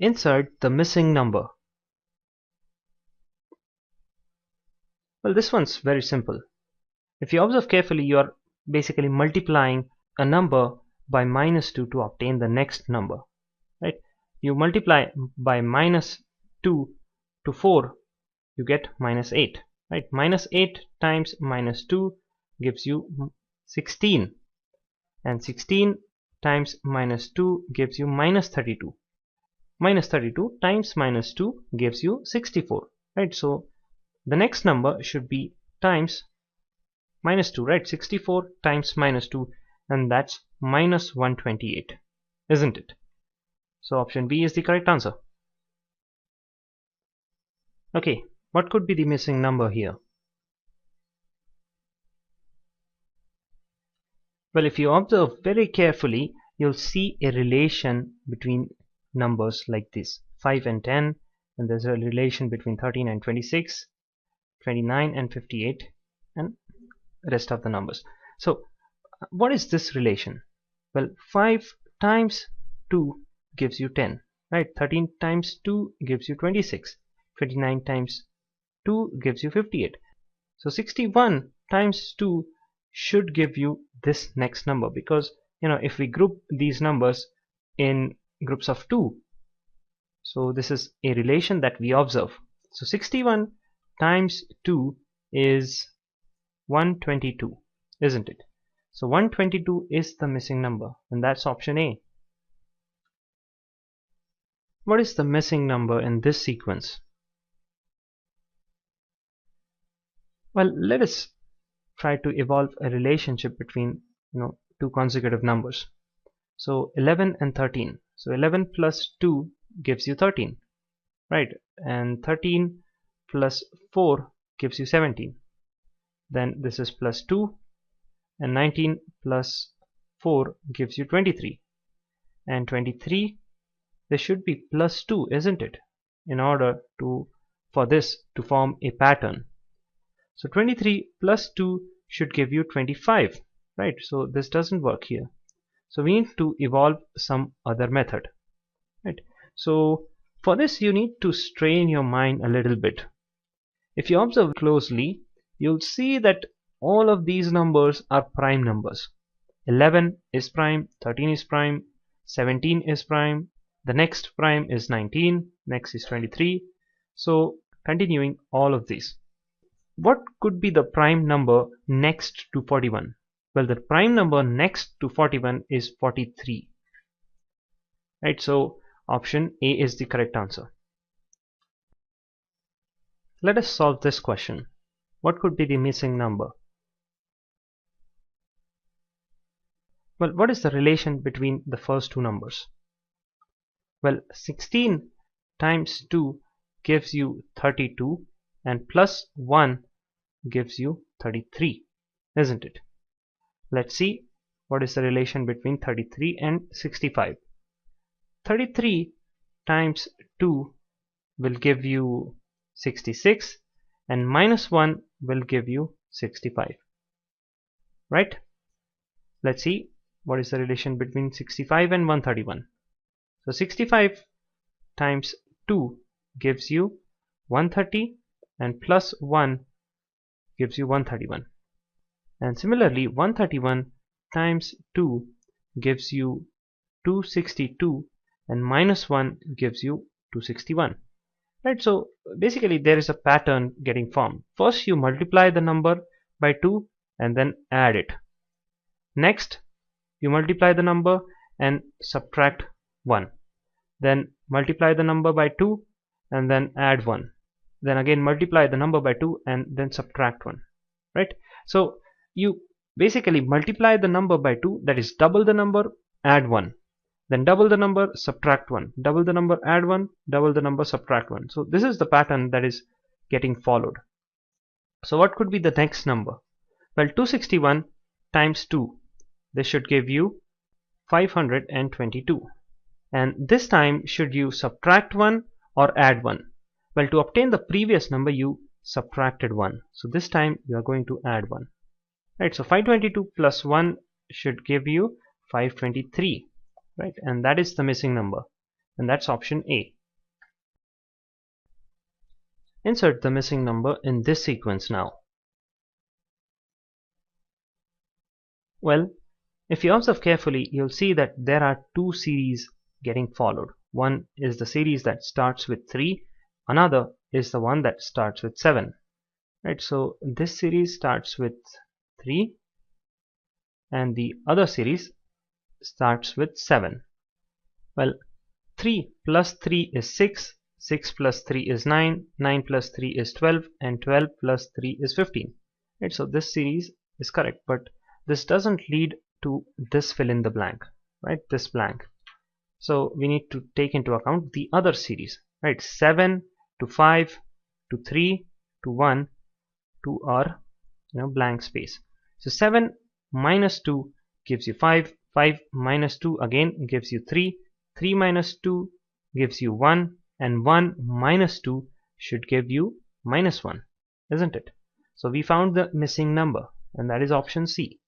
Insert the missing number. Well, this one's very simple. If you observe carefully, you are basically multiplying a number by -2 to obtain the next number, right? You multiply by -2 to 4, you get -8, right? -8 times -2 gives you 16, and 16 times -2 gives you -32. -32 times -2 gives you 64, right? So the next number should be times -2, right? 64 times -2, and that's -128, isn't it? So option B is the correct answer. Okay, what could be the missing number here? Well, if you observe very carefully, you'll see a relation between numbers like this: 5 and 10, and there's a relation between 13 and 26, 29 and 58, and rest of the numbers. So what is this relation? Well, 5 times 2 gives you 10, right? 13 times 2 gives you 26, 29 times 2 gives you 58. So 61 times 2 should give you this next number, because if we group these numbers in groups of 2, so this is a relation that we observe. So 61 times 2 is 122, isn't it? So 122 is the missing number, and that's option A. What is the missing number in this sequence? Well, let us try to evolve a relationship between two consecutive numbers. So 11 and 13. So 11 plus 2 gives you 13, right? And 13 plus 4 gives you 17. Then this is plus 2, and 19 plus 4 gives you 23. And 23, this should be plus 2, isn't it? In order for this to form a pattern. So 23 plus 2 should give you 25, right? So this doesn't work here. So we need to evolve some other method, right? So for this you need to strain your mind a little bit. If you observe closely, you'll see that all of these numbers are prime numbers. 11 is prime, 13 is prime, 17 is prime, the next prime is 19, next is 23. So continuing all of these. What could be the prime number next to 41? Well, the prime number next to 41 is 43. Right, so option A is the correct answer. Let us solve this question. What could be the missing number? Well, what is the relation between the first two numbers? Well, 16 times 2 gives you 32, and plus 1 gives you 33, isn't it? Let's see what is the relation between 33 and 65. 33 times 2 will give you 66, and minus 1 will give you 65, right? Let's see what is the relation between 65 and 131. So 65 times 2 gives you 130, and plus 1 gives you 131. And similarly, 131 times 2 gives you 262, and minus 1 gives you 261. Right, so basically there is a pattern getting formed. First you multiply the number by 2 and then add it. Next you multiply the number and subtract 1. Then multiply the number by 2 and then add 1. Then again multiply the number by 2 and then subtract 1. Right? So you basically multiply the number by 2, that is double the number, add 1. Then double the number, subtract 1. Double the number, add 1. Double the number, subtract 1. So this is the pattern that is getting followed. So what could be the next number? Well, 261 times 2. This should give you 522. And this time should you subtract 1 or add 1? Well, to obtain the previous number you subtracted 1. So this time you are going to add 1. Right, so 522 plus 1 should give you 523. Right, and that is the missing number, and that's option A. Insert the missing number in this sequence now. Well, if you observe carefully, you'll see that there are two series getting followed. One is the series that starts with 3, another is the one that starts with 7. Right, so this series starts with 3 and the other series starts with 7. Well, 3 plus 3 is 6, 6 plus 3 is 9, 9 plus 3 is 12, and 12 plus 3 is 15. Right, so this series is correct, but this doesn't lead to this fill in the blank, right, this blank. So we need to take into account the other series, right, 7 to 5 to 3 to 1 to our blank space. So 7 minus 2 gives you 5, 5 minus 2 again gives you 3, 3 minus 2 gives you 1, and 1 minus 2 should give you minus 1, isn't it? So we found the missing number, and that is option C.